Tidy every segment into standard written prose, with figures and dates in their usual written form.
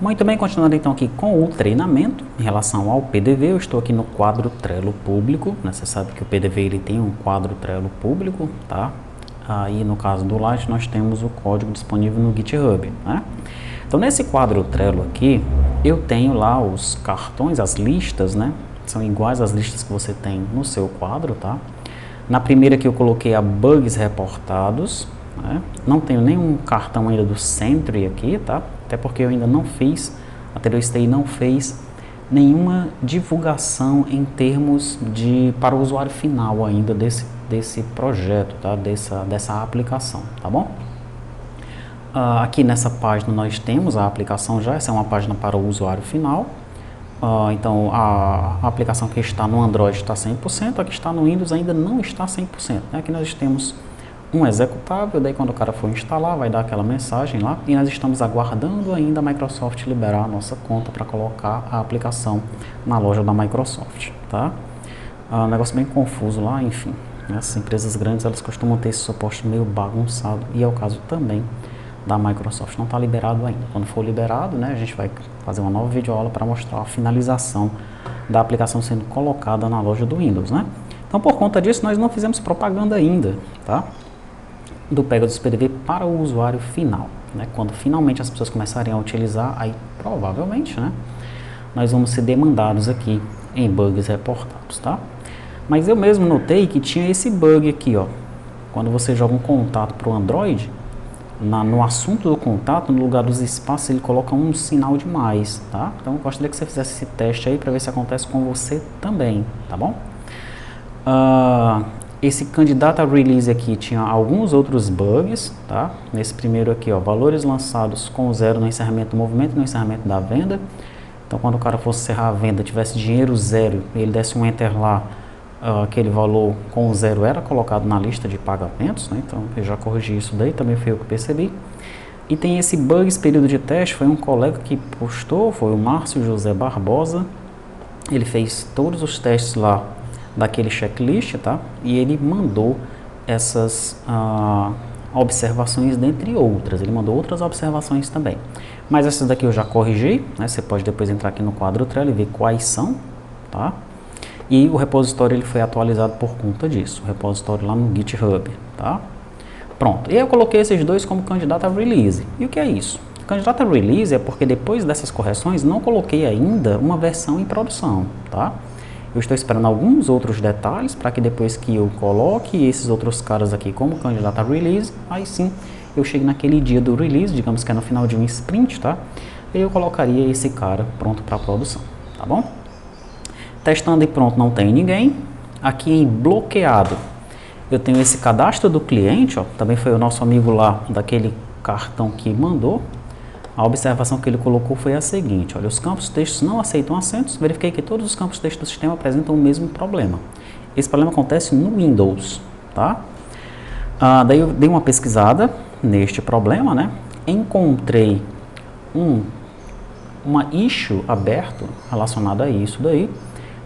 Muito bem, continuando então aqui com o treinamento em relação ao PDV, eu estou aqui no quadro Trello público, né? Você sabe que o PDV ele tem um quadro Trello público, tá? Aí no caso do Light nós temos o código disponível no GitHub, né? Então nesse quadro Trello aqui, eu tenho lá os cartões, as listas, né? São iguais às listas que você tem no seu quadro, tá? Na primeira aqui eu coloquei a bugs reportados, né? Não tenho nenhum cartão ainda do Sentry aqui, tá? Até porque eu ainda não fiz, a TerrorStay não fez nenhuma divulgação em termos de para o usuário final ainda desse projeto, tá? Dessa aplicação, tá bom? Aqui nessa página nós temos a aplicação já, essa é uma página para o usuário final. Então a aplicação que está no Android está 100%, a que está no Windows ainda não está 100%, né? Aqui nós temos um executável, daí quando o cara for instalar vai dar aquela mensagem lá e nós estamos aguardando ainda a Microsoft liberar a nossa conta para colocar a aplicação na loja da Microsoft, tá? Um negócio bem confuso lá, enfim, as empresas grandes elas costumam ter esse suporte meio bagunçado e é o caso também da Microsoft, não está liberado ainda. Quando for liberado, né, a gente vai fazer uma nova videoaula para mostrar a finalização da aplicação sendo colocada na loja do Windows, né? Então por conta disso nós não fizemos propaganda ainda, tá? Do Pegasus PDV para o usuário final, né? Quando finalmente as pessoas começarem a utilizar, aí provavelmente, né, nós vamos ser demandados aqui em bugs reportados, tá? Mas eu mesmo notei que tinha esse bug aqui, ó, quando você joga um contato para o Android, no assunto do contato, no lugar dos espaços, ele coloca um sinal de mais, tá? Então eu gostaria que você fizesse esse teste aí para ver se acontece com você também, tá bom? Esse candidato a release aqui tinha alguns outros bugs, tá? Nesse primeiro aqui, ó, valores lançados com zero no encerramento do movimento e no encerramento da venda. Então, quando o cara fosse encerrar a venda, tivesse dinheiro zero, ele desse um enter lá, aquele valor com zero era colocado na lista de pagamentos, né? Então, eu já corrigi isso daí, também foi eu que percebi. E tem esse bug, esse período de teste, foi um colega que postou, foi o Márcio José Barbosa. Ele fez todos os testes lá daquele checklist, tá? E ele mandou essas observações, dentre outras. Ele mandou outras observações também. Mas essas daqui eu já corrigi, né? Você pode depois entrar aqui no quadro Trello e ver quais são, tá? E o repositório ele foi atualizado por conta disso. O repositório lá no GitHub, tá? Pronto. E eu coloquei esses dois como candidato a release. E o que é isso? Candidato a release é porque depois dessas correções não coloquei ainda uma versão em produção, tá? Eu estou esperando alguns outros detalhes para que depois que eu coloque esses outros caras aqui como candidato a release, aí sim eu chegue naquele dia do release, digamos que é no final de um sprint, tá? E eu colocaria esse cara pronto para produção, tá bom? Testando e pronto, não tem ninguém. Aqui em bloqueado, eu tenho esse cadastro do cliente, ó, também foi o nosso amigo lá daquele cartão que mandou. A observação que ele colocou foi a seguinte, olha, os campos textos não aceitam acentos, verifiquei que todos os campos textos do sistema apresentam o mesmo problema. Esse problema acontece no Windows, tá? Daí eu dei uma pesquisada neste problema, né? Encontrei uma issue aberto relacionada a isso daí.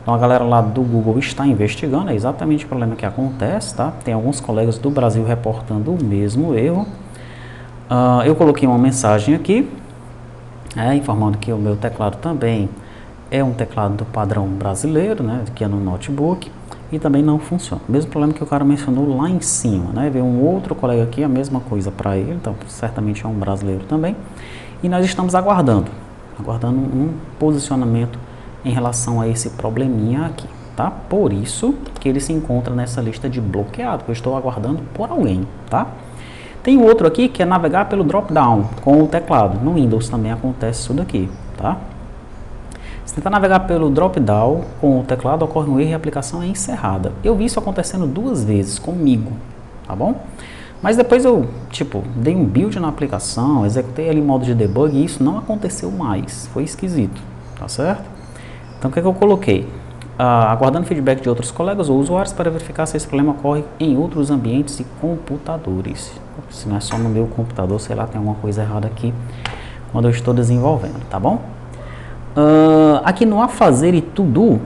Então a galera lá do Google está investigando, é exatamente o problema que acontece, tá? Tem alguns colegas do Brasil reportando o mesmo erro. Eu coloquei uma mensagem aqui, informando que o meu teclado também é um teclado do padrão brasileiro, né, que é no notebook, e também não funciona. Mesmo problema que o cara mencionou lá em cima, né? Veio um outro colega aqui, a mesma coisa para ele, então certamente é um brasileiro também. E nós estamos aguardando um posicionamento em relação a esse probleminha aqui, tá? Por isso que ele se encontra nessa lista de bloqueado, que eu estou aguardando por alguém, tá? Tem outro aqui que é navegar pelo drop-down com o teclado. No Windows também acontece isso daqui, tá? Se tentar navegar pelo drop-down com o teclado, ocorre um erro e a aplicação é encerrada. Eu vi isso acontecendo 2 vezes comigo, tá bom? Mas depois eu, dei um build na aplicação, executei ali em modo de debug e isso não aconteceu mais. Foi esquisito, tá certo? Então o que eu coloquei? Aguardando feedback de outros colegas ou usuários para verificar se esse problema ocorre em outros ambientes e computadores. Se não é só no meu computador, sei lá, tem alguma coisa errada aqui quando eu estou desenvolvendo, tá bom? Aqui no A Fazer e To-Do,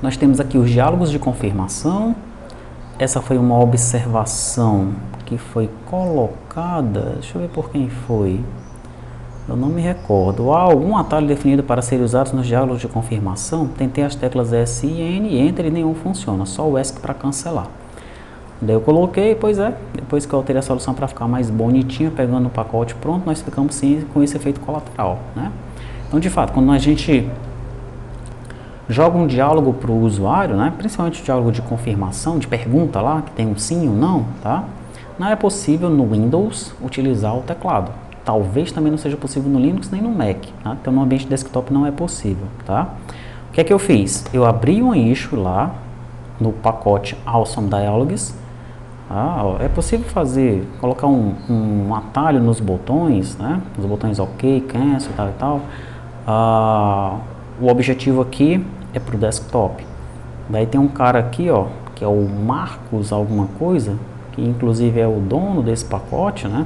nós temos aqui os diálogos de confirmação. Essa foi uma observação que foi colocada, deixa eu ver por quem foi. Eu não me recordo. Há algum atalho definido para ser usado nos diálogos de confirmação? Tentei as teclas S e N, Enter e nenhum funciona, só o ESC para cancelar. Daí eu coloquei, pois é, depois que eu alterei a solução para ficar mais bonitinho, pegando o pacote pronto, nós ficamos sim com esse efeito colateral, né? Então, de fato, quando a gente joga um diálogo para o usuário, né, principalmente o diálogo de confirmação, de pergunta lá, que tem um sim ou não, tá? Não é possível no Windows utilizar o teclado. Talvez também não seja possível no Linux nem no Mac, tá? Então no ambiente desktop não é possível, tá? O que é que eu fiz? Eu abri um issue lá no pacote Awesome Dialogues. É possível colocar um atalho nos botões, né? Nos botões OK, Cancel e tal. O objetivo aqui é para o desktop. Daí tem um cara aqui, ó, que é o Marcos alguma coisa, que inclusive é o dono desse pacote, né?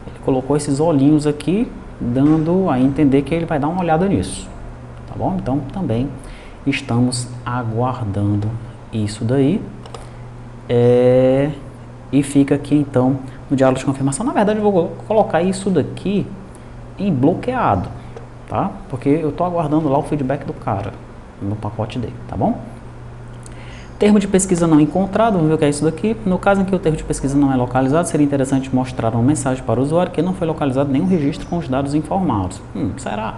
Ele colocou esses olhinhos aqui, dando a entender que ele vai dar uma olhada nisso, tá bom? Então também estamos aguardando isso daí. E fica aqui então no diálogo de confirmação. Na verdade eu vou colocar isso daqui em bloqueado, tá? Porque eu estou aguardando lá o feedback do cara no pacote dele, tá bom? Termo de pesquisa não encontrado, vamos ver o que é isso daqui. No caso em que o termo de pesquisa não é localizado, seria interessante mostrar uma mensagem para o usuário que não foi localizado nenhum registro com os dados informados. Será?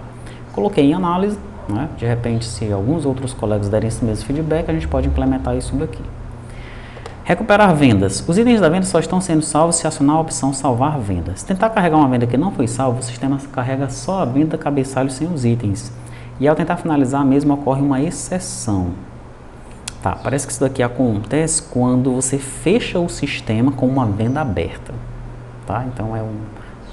Coloquei em análise, né? De repente, se alguns outros colegas derem esse mesmo feedback, a gente pode implementar isso daqui. Recuperar vendas. Os itens da venda só estão sendo salvos se acionar a opção salvar vendas. Se tentar carregar uma venda que não foi salva, o sistema carrega só a venda cabeçalho sem os itens. E ao tentar finalizar a mesma ocorre uma exceção. Tá, parece que isso daqui acontece quando você fecha o sistema com uma venda aberta. Tá? Então é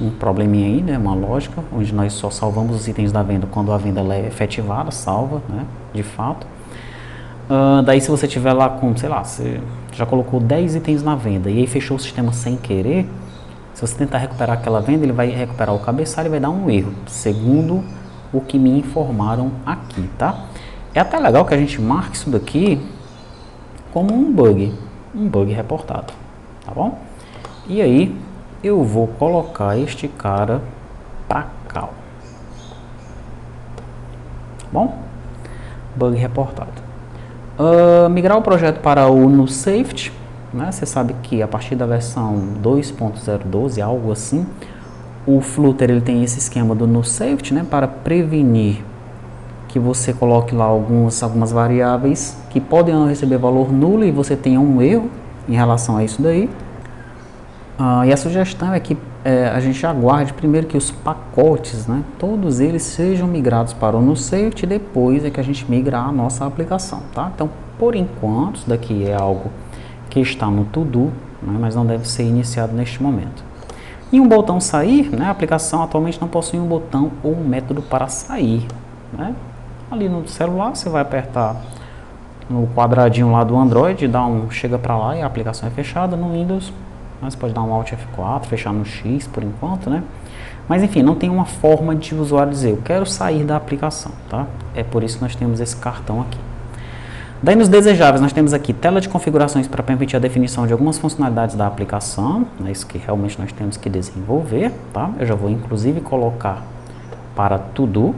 um probleminha aí, né? Uma lógica, onde nós só salvamos os itens da venda quando a venda é efetivada, salva, né? De fato. Daí se você tiver lá com, sei lá, você já colocou 10 itens na venda e aí fechou o sistema sem querer, se você tentar recuperar aquela venda, ele vai recuperar o cabeçalho e vai dar um erro, segundo o que me informaram aqui, tá? É até legal que a gente marque isso daqui como um bug reportado, tá bom? E aí eu vou colocar este cara pra cá, tá bom? Bug reportado. Migrar o projeto para o NuSafety, né? Você sabe que a partir da versão 2.012, algo assim, o Flutter ele tem esse esquema do NuSafety, né? Para prevenir que você coloque lá algumas variáveis que podem não receber valor nulo e você tenha um erro em relação a isso daí. E a sugestão é que a gente aguarde primeiro que os pacotes, né, todos eles sejam migrados para o NuSafety e depois é que a gente migrar a nossa aplicação, tá? Então, por enquanto, isso daqui é algo que está no To-Do, né, mas não deve ser iniciado neste momento. E um botão sair, né, a aplicação atualmente não possui um botão ou um método para sair, né? Ali no celular você vai apertar no quadradinho lá do Android, dá chega para lá e a aplicação é fechada. No Windows você pode dar um Alt F4, fechar no X por enquanto, né? Mas enfim, não tem uma forma de o usuário dizer, eu quero sair da aplicação, tá? É por isso que nós temos esse cartão aqui. Daí nos desejáveis nós temos aqui tela de configurações para permitir a definição de algumas funcionalidades da aplicação, é isso que realmente nós temos que desenvolver, tá? Eu já vou inclusive colocar para To-Do.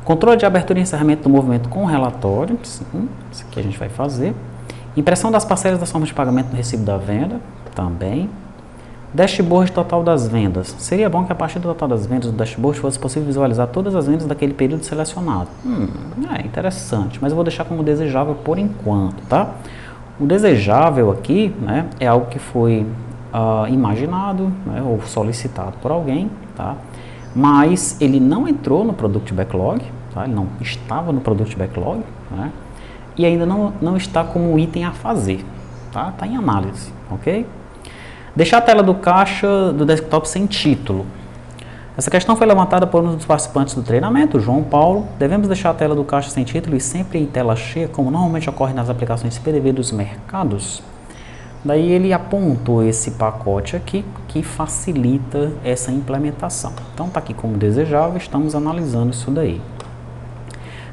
Controle de abertura e encerramento do movimento com relatório, sim, isso aqui a gente vai fazer. Impressão das parcelas das formas de pagamento no recibo da venda, também. Dashboard total das vendas. Seria bom que a partir do total das vendas do dashboard fosse possível visualizar todas as vendas daquele período selecionado. Interessante, mas eu vou deixar como desejável por enquanto, tá? O desejável aqui, né, é algo que foi imaginado, né, ou solicitado por alguém, tá? Mas ele não entrou no Product Backlog, tá? Ele não estava no Product Backlog, né? E ainda não está como item a fazer, tá? Está em análise, ok? Deixar a tela do caixa do desktop sem título. Essa questão foi levantada por um dos participantes do treinamento, João Paulo. Devemos deixar a tela do caixa sem título e sempre em tela cheia, como normalmente ocorre nas aplicações PDV dos mercados? Daí ele apontou esse pacote aqui que facilita essa implementação. Então está aqui como desejável, estamos analisando isso daí.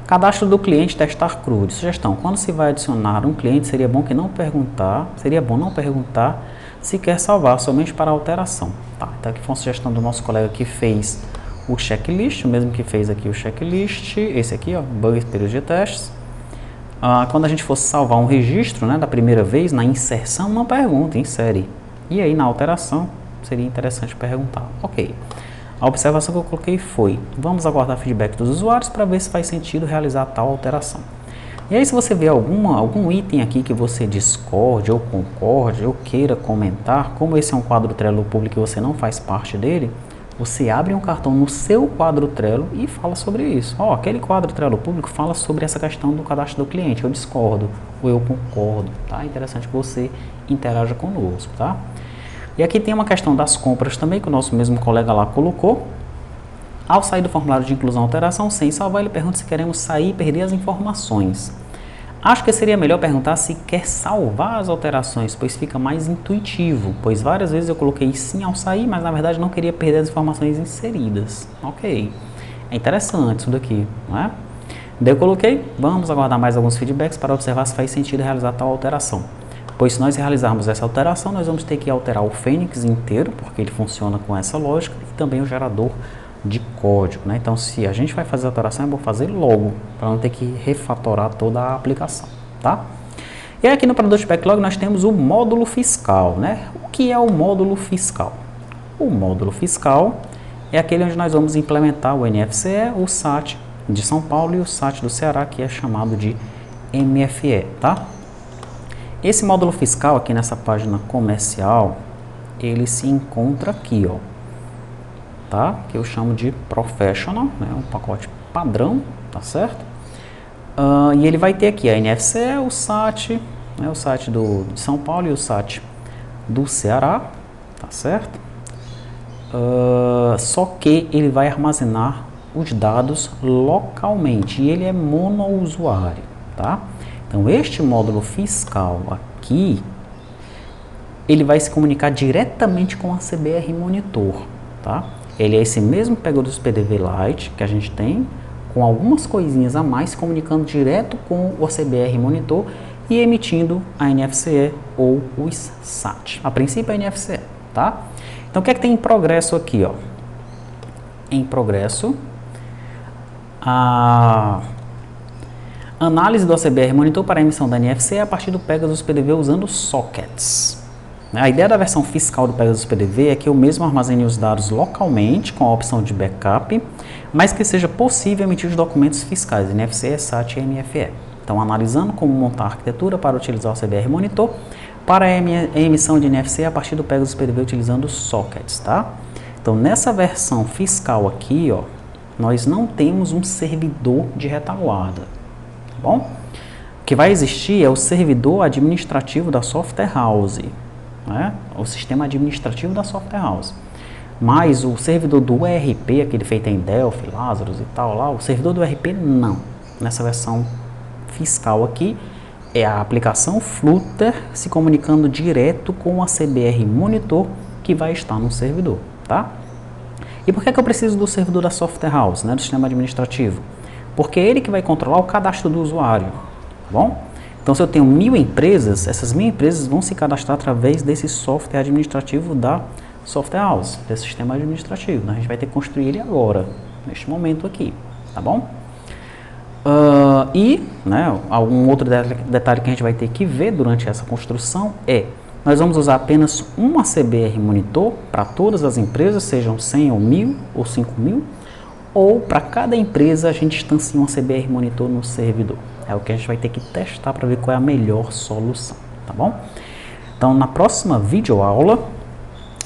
Cadastro do cliente, testar CRUD. Sugestão: quando se vai adicionar um cliente, seria bom não perguntar se quer salvar somente para alteração. Tá, então aqui foi uma sugestão do nosso colega que fez o checklist, o mesmo que fez aqui o checklist, esse aqui, ó, bugs, período de testes. Quando a gente fosse salvar um registro, né, da primeira vez, na inserção, uma pergunta, insere. E aí na alteração, seria interessante perguntar. Ok. A observação que eu coloquei foi, vamos aguardar feedback dos usuários para ver se faz sentido realizar tal alteração. E aí se você vê algum item aqui que você discorde ou concorde ou queira comentar, como esse é um quadro Trello público e você não faz parte dele, você abre um cartão no seu quadro Trello e fala sobre isso. Ó, aquele quadro Trello público fala sobre essa questão do cadastro do cliente, eu discordo ou eu concordo, tá? É interessante que você interaja conosco, tá? E aqui tem uma questão das compras também, que o nosso mesmo colega lá colocou. Ao sair do formulário de inclusão alteração, sem salvar, ele pergunta se queremos sair e perder as informações. Acho que seria melhor perguntar se quer salvar as alterações, pois fica mais intuitivo, pois várias vezes eu coloquei sim ao sair, mas na verdade não queria perder as informações inseridas. Ok, é interessante isso daqui, não é? Daí eu coloquei, vamos aguardar mais alguns feedbacks para observar se faz sentido realizar tal alteração. Pois se nós realizarmos essa alteração, nós vamos ter que alterar o Fênix inteiro, porque ele funciona com essa lógica, e também o gerador de código, né? Então, se a gente vai fazer a alteração, é bom fazer logo, para não ter que refatorar toda a aplicação, tá? E aqui no Product Backlog nós temos o módulo fiscal, né? O que é o módulo fiscal? O módulo fiscal é aquele onde nós vamos implementar o NFCE, o SAT de São Paulo e o SAT do Ceará, que é chamado de MFE, tá? Esse módulo fiscal aqui nessa página comercial, ele se encontra aqui, ó, tá? Que eu chamo de Professional, né? Um pacote padrão, tá certo? E ele vai ter aqui a NFCE, o SAT, né? O SAT de São Paulo e o SAT do Ceará, tá certo? Só que ele vai armazenar os dados localmente e ele é monousuário, tá? Então, este módulo fiscal aqui, ele vai se comunicar diretamente com a CBR Monitor, tá? Ele é esse mesmo pegador dos PDV Lite que a gente tem, com algumas coisinhas a mais, se comunicando direto com o CBR Monitor e emitindo a NFCE ou os SAT. A princípio é a NFCE, tá? Então, o que é que tem em progresso aqui, ó? Em progresso, a análise do ACBR Monitor para a emissão da NFC a partir do Pegasus PDV usando sockets. A ideia da versão fiscal do Pegasus PDV é que eu mesmo armazene os dados localmente com a opção de backup, mas que seja possível emitir os documentos fiscais NFC, SAT e MFE. Então, analisando como montar a arquitetura para utilizar o ACBR Monitor para a emissão de NFC a partir do Pegasus PDV utilizando sockets, tá? Então, nessa versão fiscal aqui, ó, nós não temos um servidor de retaguarda. Bom, o que vai existir é o servidor administrativo da software house, né? O sistema administrativo da software house. Mas o servidor do ERP, aquele feito em Delphi, Lazarus e tal, lá, o servidor do ERP não. Nessa versão fiscal aqui, é a aplicação Flutter se comunicando direto com a CBR Monitor que vai estar no servidor, tá? E por que eu preciso do servidor da software house, né, do sistema administrativo? Porque é ele que vai controlar o cadastro do usuário, tá bom? Então, se eu tenho 1000 empresas, essas 1000 empresas vão se cadastrar através desse software administrativo da software house, desse sistema administrativo. A gente vai ter que construir ele agora, neste momento aqui, tá bom? Né, algum outro detalhe que a gente vai ter que ver durante essa construção é, nós vamos usar apenas uma CBR Monitor para todas as empresas, sejam 100 ou 1000 ou 5000, ou para cada empresa a gente instancia uma CBR Monitor no servidor. É o que a gente vai ter que testar para ver qual é a melhor solução, tá bom? Então, na próxima videoaula,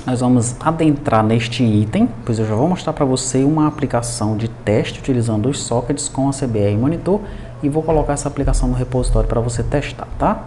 nós vamos adentrar neste item, pois eu já vou mostrar para você uma aplicação de teste utilizando os sockets com a CBR Monitor e vou colocar essa aplicação no repositório para você testar, tá?